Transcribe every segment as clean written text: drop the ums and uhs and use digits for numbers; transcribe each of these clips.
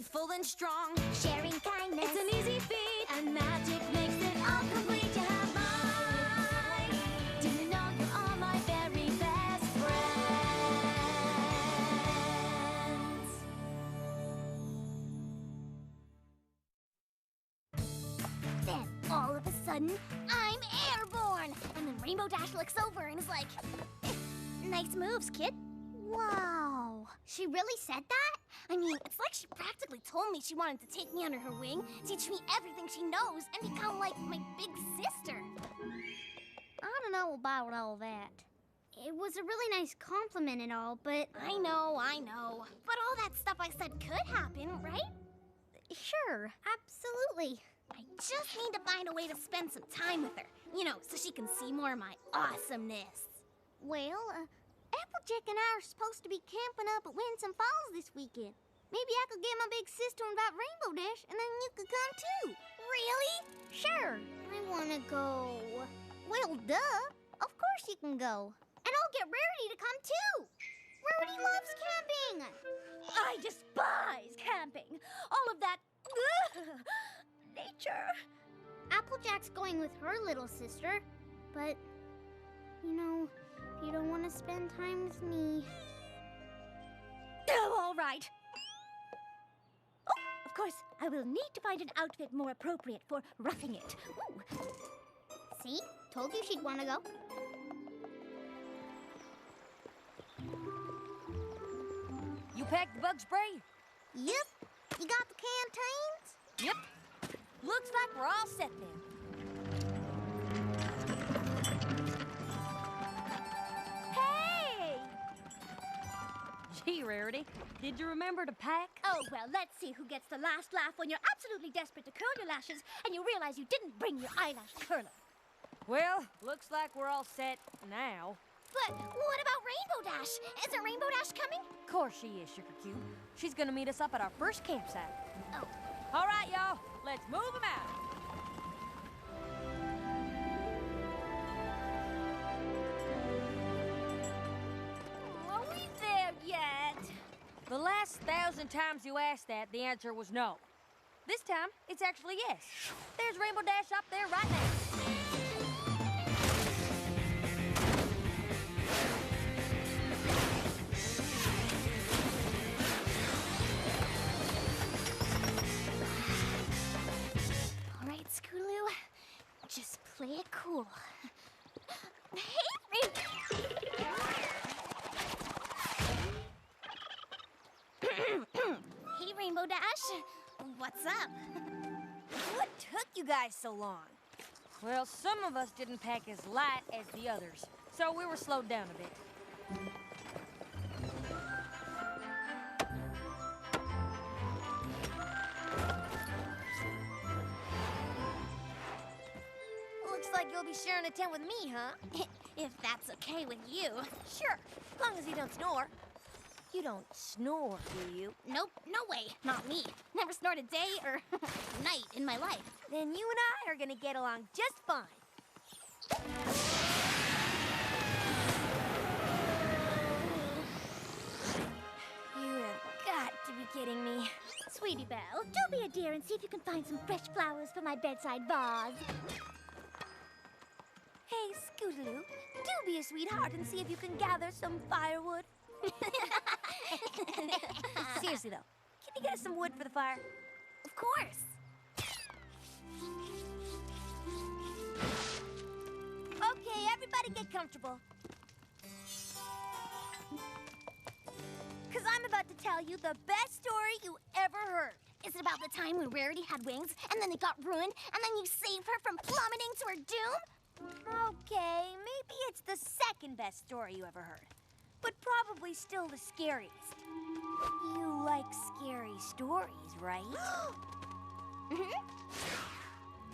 faithful and strong. Sharing kindness, It's an easy feat, and magic makes it all complete. You have mine. Do you know you are my very best friends? then all of a sudden, I'm airborne! And then Rainbow Dash looks over and is like, nice moves, kid. Wow. She really said that? I mean, it's like she practically told me she wanted to take me under her wing, teach me everything she knows, and become like my big sister. I don't know about all that. It was a really nice compliment and all, but... I know. But all that stuff I said could happen, right? Sure, absolutely. I just need to find a way to spend some time with her, you know, so she can see more of my awesomeness. Well, Applejack and I are supposed to be camping up at Winsome Falls this weekend. Maybe I could get my big sister to invite Rainbow Dash, and then you could come too. Really? Sure. I want to go. Well, duh. Of course you can go. And I'll get Rarity to come too. Rarity loves camping. I despise camping. All of that nature. Applejack's going with her little sister, but, you know, if you don't want to spend time with me... Oh, all right. Oh, of course, I will need to find an outfit more appropriate for roughing it. Ooh. See? Told you she'd want to go. You packed the bug spray? Yep. You got the canteens? Yep. Looks like we're all set then. Hey! Gee, Rarity, did you remember to pack? Oh, well, let's see who gets the last laugh when you're absolutely desperate to curl your lashes and you realize you didn't bring your eyelash curler. Well, looks like we're all set now. But what about Rainbow Dash? Isn't Rainbow Dash coming? Of course she is, Sugar Cube. She's gonna meet us up at our first campsite. Oh. All right, y'all, let's move them out. Are we there yet? The last 1,000 times you asked that, the answer was no. This time, it's actually yes. There's Rainbow Dash up there right now. All right, Skarloey, just play it cool. Hey, Hey, Rainbow Dash. What's up? What took you guys so long? Well, some of us didn't pack as light as the others, so we were slowed down a bit. Looks like you'll be sharing a tent with me, huh? If that's okay with you. Sure, as long as you don't snore. You don't snore, do you? Nope, no way. Not me. Never snored a day or night in my life. Then you and I are gonna get along just fine. You have got to be kidding me. Sweetie Belle, do be a dear and see if you can find some fresh flowers for my bedside vase. Hey, Scootaloo, do be a sweetheart and see if you can gather some firewood. Seriously, though, can you get us some wood for the fire? Of course. Okay, everybody get comfortable. Because I'm about to tell you the best story you ever heard. Is it about the time when Rarity had wings and then they got ruined and then you saved her from plummeting to her doom? Okay, maybe it's the second best story you ever heard, but probably still the scariest. You like scary stories, right?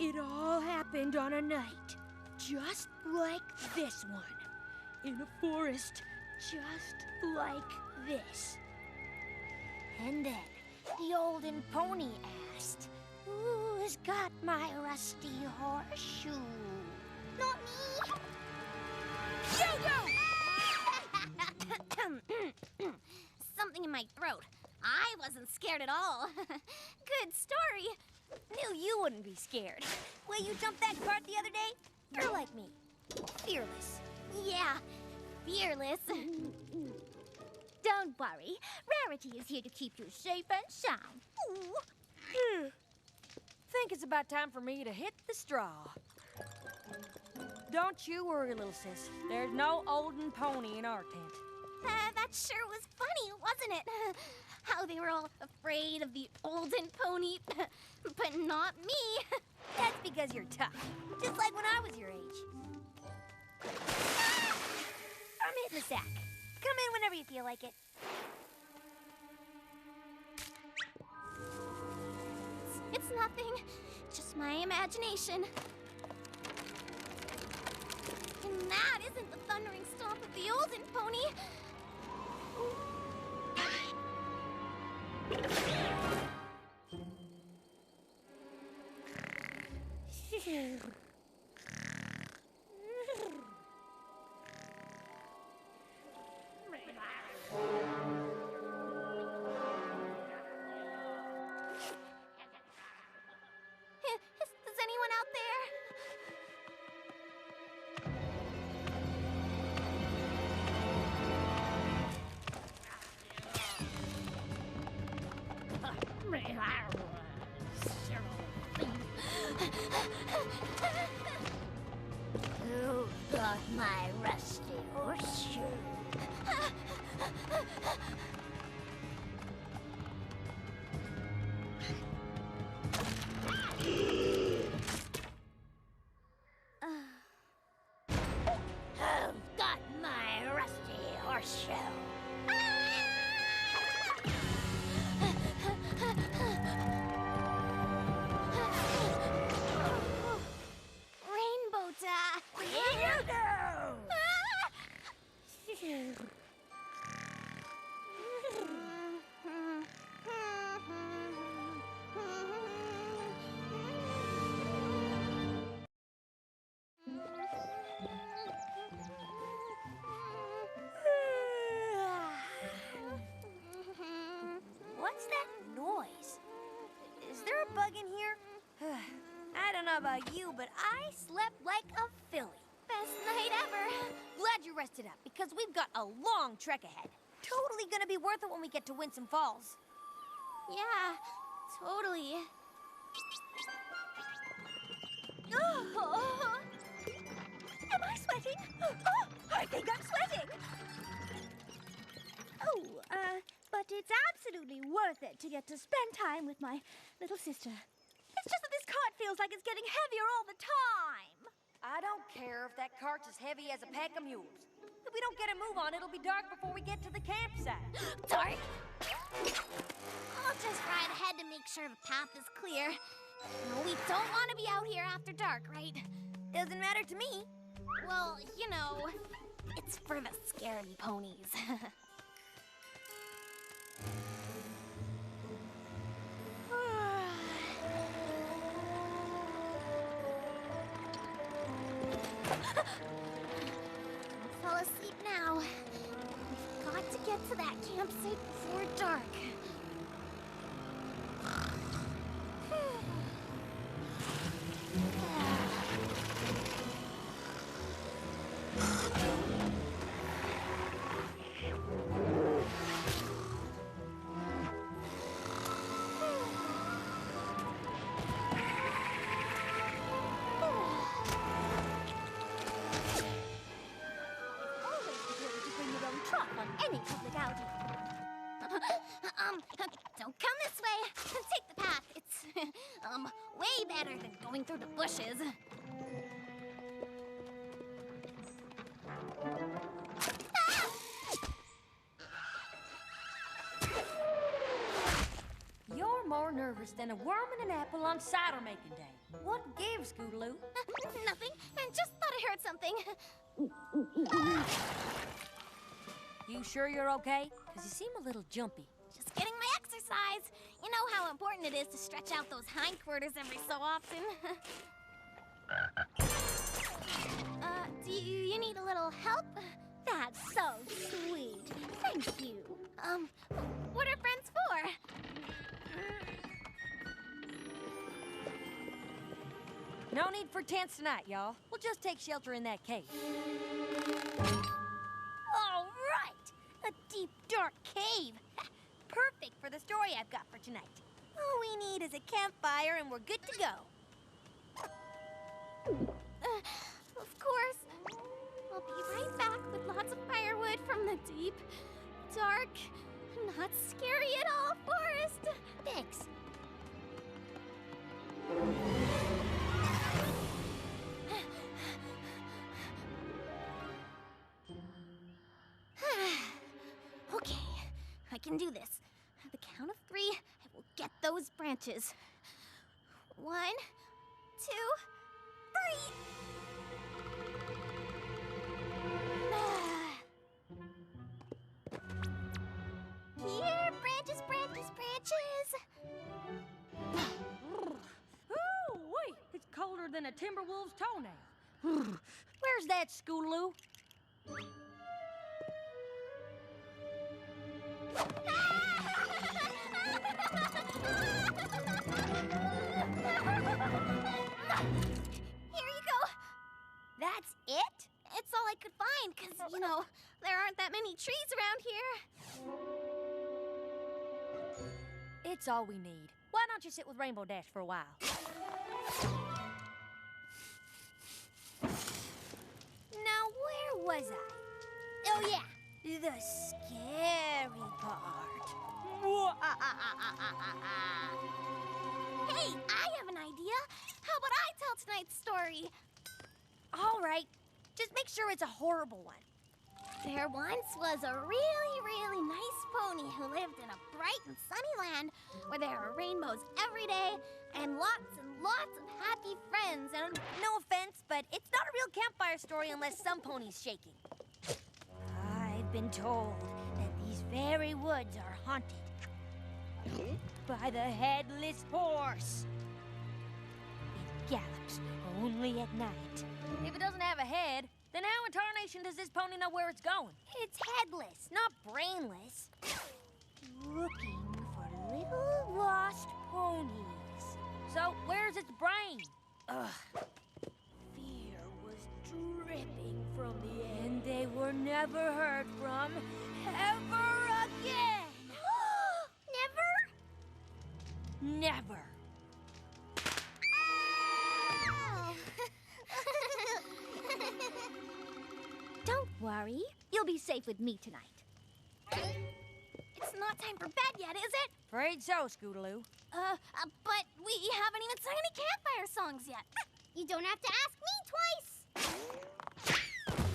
It all happened on a night, just like this one, in a forest just like this. And then the olden pony asked, "Who's got my rusty horseshoe?" Not me. Yo-yo! Something in my throat. I wasn't scared at all. Good story. Knew you wouldn't be scared. Way you jumped that cart the other day, you're like me. Fearless. Yeah, fearless. Don't worry. Rarity is here to keep you safe and sound. Ooh. Think it's about time for me to hit the straw. Don't you worry, little sis. There's no olden pony in our tent. That sure was funny, wasn't it? How they were all afraid of the olden pony, but not me. That's because you're tough. Just like when I was your age. I'm hitting the sack. Come in whenever you feel like it. It's nothing. Just my imagination. And that isn't the thundering stomp of the olden pony. Is anyone out there? Who got my rusty horseshoe? Who's got my rusty horseshoe? Rainbow Dash. Here you go! What's that noise? Is there a bug in here? I don't know about you, but I slept like a filly. Best night ever. Glad you rested up, because we've got a long trek ahead. Totally gonna be worth it when we get to Winsome Falls. Yeah, totally. Oh. Am I sweating? Oh, I think I'm sweating. Oh, but it's absolutely worth it to get to spend time with my little sister. It's just that this cart feels like it's getting heavier all the time. I don't care if that cart's as heavy as a pack of mules. If we don't get a move on, it'll be dark before we get to the campsite. Dark? I'll just ride ahead to make sure the path is clear. We don't want to be out here after dark, right? Doesn't matter to me. Well, you know, it's for the scaredy ponies. Fall asleep now. We've got to get to that campsite before dark. Any public outing. Don't come this way. Take the path. It's, way better than going through the bushes. Ah! You're more nervous than a worm in an apple on cider making day. What gives, Scootaloo? Nothing. I just thought I heard something. You sure you're okay? Because you seem a little jumpy. Just getting my exercise. You know how important it is to stretch out those hindquarters every so often. Do you need a little help? That's so sweet. Thank you. What are friends for? No need for tents tonight, y'all. We'll just take shelter in that cave. All right! A deep, dark cave. Perfect for the story I've got for tonight. All we need is a campfire and we're good to go. Of course. I'll be right back with lots of firewood from the deep, dark, not scary at all forest. Thanks. Okay, I can do this. At the count of 3, I will get those branches. 1, 2, 3. Here, branches, branches, branches. Ooh, wait, it's colder than a Timberwolf's toenail. Where's that, Skarloey? Here you go. That's it? It's all I could find, because, there aren't that many trees around here. It's all we need. Why don't you sit with Rainbow Dash for a while? Now, where was I? Oh, yeah, the scary part. Hey, I have an idea. How about I tell tonight's story? All right, just make sure it's a horrible one. There once was a really, really nice pony who lived in a bright and sunny land where there are rainbows every day and lots of happy friends. And No offense, but it's not a real campfire story unless some pony's shaking. I've been told that these very woods are haunted by the headless horse. It gallops only at night. If it doesn't have a head, then how in tarnation does this pony know where it's going? it's headless. Not brainless. Looking for little lost ponies. So where's its brain? Ugh. Fear was dripping from the air. And they were never heard from ever again. Never? Never. Don't worry. You'll be safe with me tonight. It's not time for bed yet, is it? Afraid so, Scootaloo. But we haven't even sung any campfire songs yet. You don't have to ask me twice.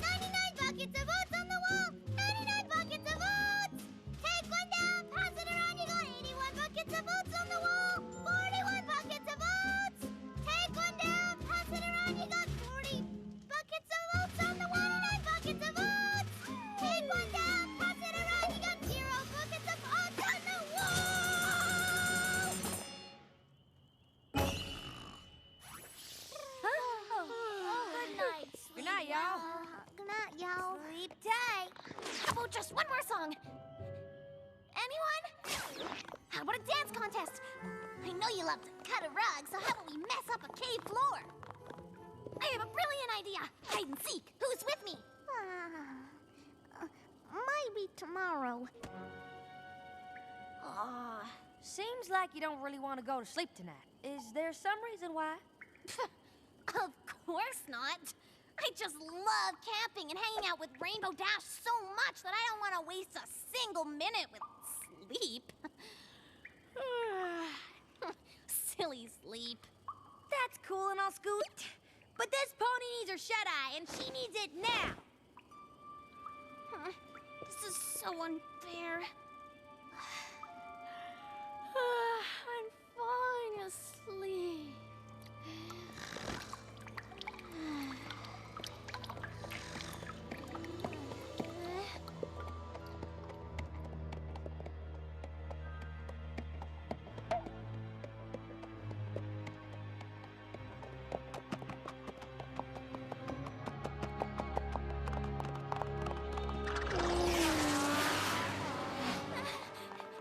99 buckets of oats on the wall. 99 buckets of oats. Take one down, pass it around. You got 81 buckets of oats on the wall. 41 buckets of oats. Take one down, pass it around. You got 40 buckets of oats on the wall. 99 buckets of oats. Take one down, pass it around. You got 0 buckets of oats on the wall. Good night, Good night, y'all. Good night, y'all. Sleep tight. How about just one more song? Anyone? How about a dance contest? I know you love to cut a rug, so how about we mess up a cave floor? I have a brilliant idea. Hide and seek. Who's with me? Maybe tomorrow. Seems like you don't really want to go to sleep tonight. Is there some reason why? Of course not. I just love camping and hanging out with Rainbow Dash so much that I don't want to waste a single minute with sleep. Silly sleep. That's cool and all, Scoot. But this pony needs her shut-eye, and she needs it now. This is so unfair. I'm falling asleep.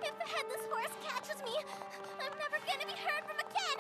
If the headless horse catches me, I'm never gonna be heard from again.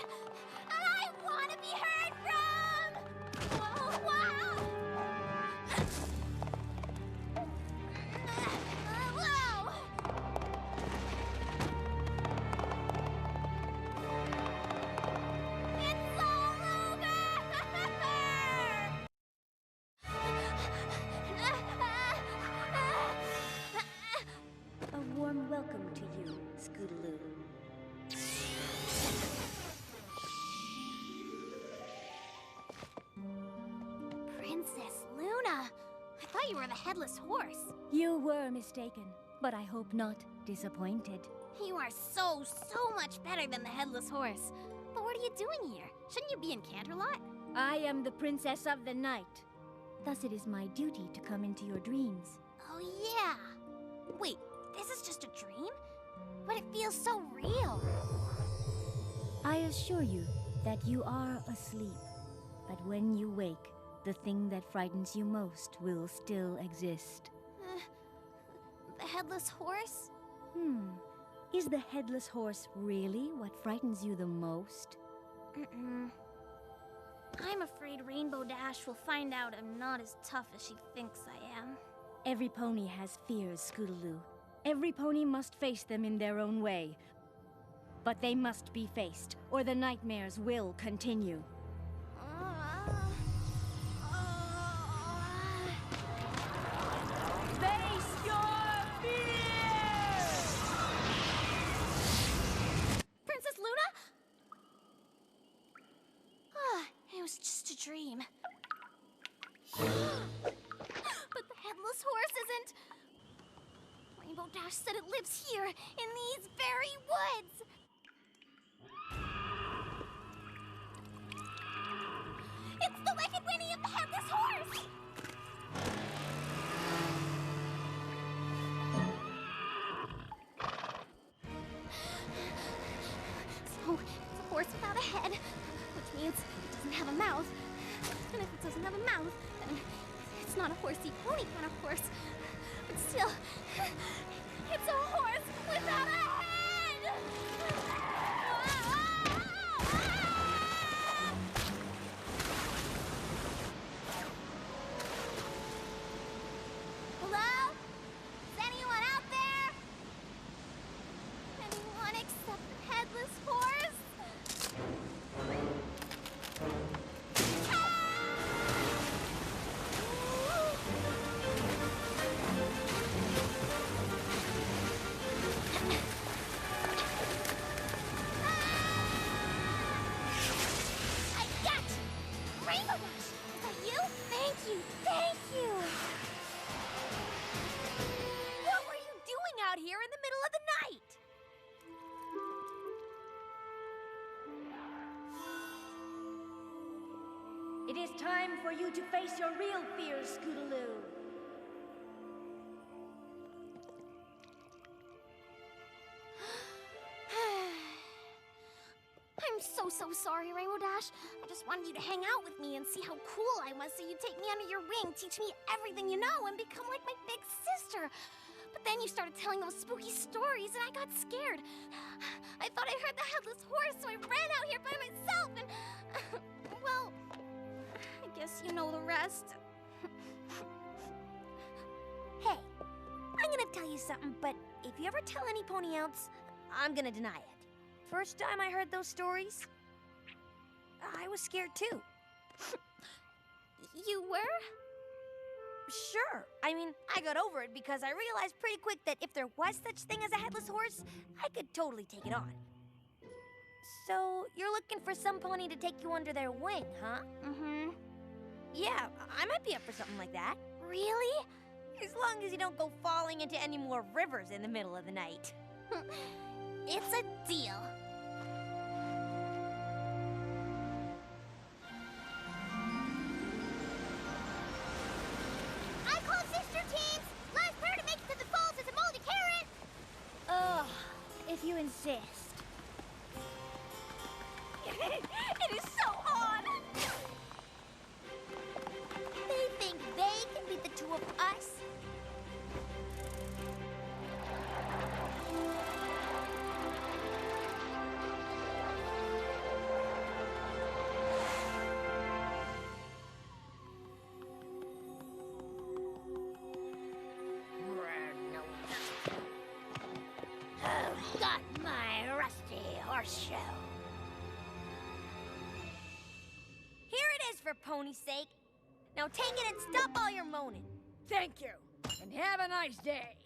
thought you were the headless horse. You were mistaken, but I hope not disappointed. You are so much better than the headless horse. But what are you doing here? Shouldn't you be in Canterlot? I am the princess of the night. Thus it is my duty to come into your dreams. Oh, yeah. Wait, this is just a dream? But it feels so real. I assure you that you are asleep. But when you wake, the thing that frightens you most will still exist. The headless horse? Is the headless horse really what frightens you the most? I'm afraid Rainbow Dash will find out I'm not as tough as she thinks I am. Every pony has fears, Scootaloo. Every pony must face them in their own way. But they must be faced, or the nightmares will continue. Face your fears! Princess Luna? It was just a dream. But the headless horse isn't... Rainbow Dash said it lives here, in these very woods. It's the Wicked Winnie of the Headless Horse! So, it's a horse without a head, which means it doesn't have a mouth. And if it doesn't have a mouth, then it's not a horsey pony kind of horse. But still, it's a horse without a head! Hello? Is anyone out there? Anyone except the headless horse? I got you! Rainbow Dash! Is that you? Thank you! Thank you! What were you doing out here in the middle of the night? It is time for you to face your real fears, Scootaloo. I'm so sorry, Rainbow Dash. I just wanted you to hang out with me and see how cool I was, so you'd take me under your wing, teach me everything you know, and become like my big sister. But then you started telling those spooky stories, and I got scared. I thought I heard the headless horse, so I ran out here by myself, and... well, I guess you know the rest. Hey, I'm gonna tell you something, but if you ever tell any pony else, I'm gonna deny it. First time I heard those stories, I was scared too. You were? Sure. I mean, I got over it because I realized pretty quick that if there was such thing as a headless horse, I could totally take it on. So, you're looking for some pony to take you under their wing, huh? Mm-hmm. Yeah, I might be up for something like that. Really? As long as you don't go falling into any more rivers in the middle of the night. It's a deal. I call sister teams! Last pair to make it to the falls is a moldy carrot! Ugh, if you insist. It is so odd! They think they can beat the two of us? Got my rusty horseshoe. Here it is for pony's sake. Now take it and stop all your moaning. Thank you, and have a nice day.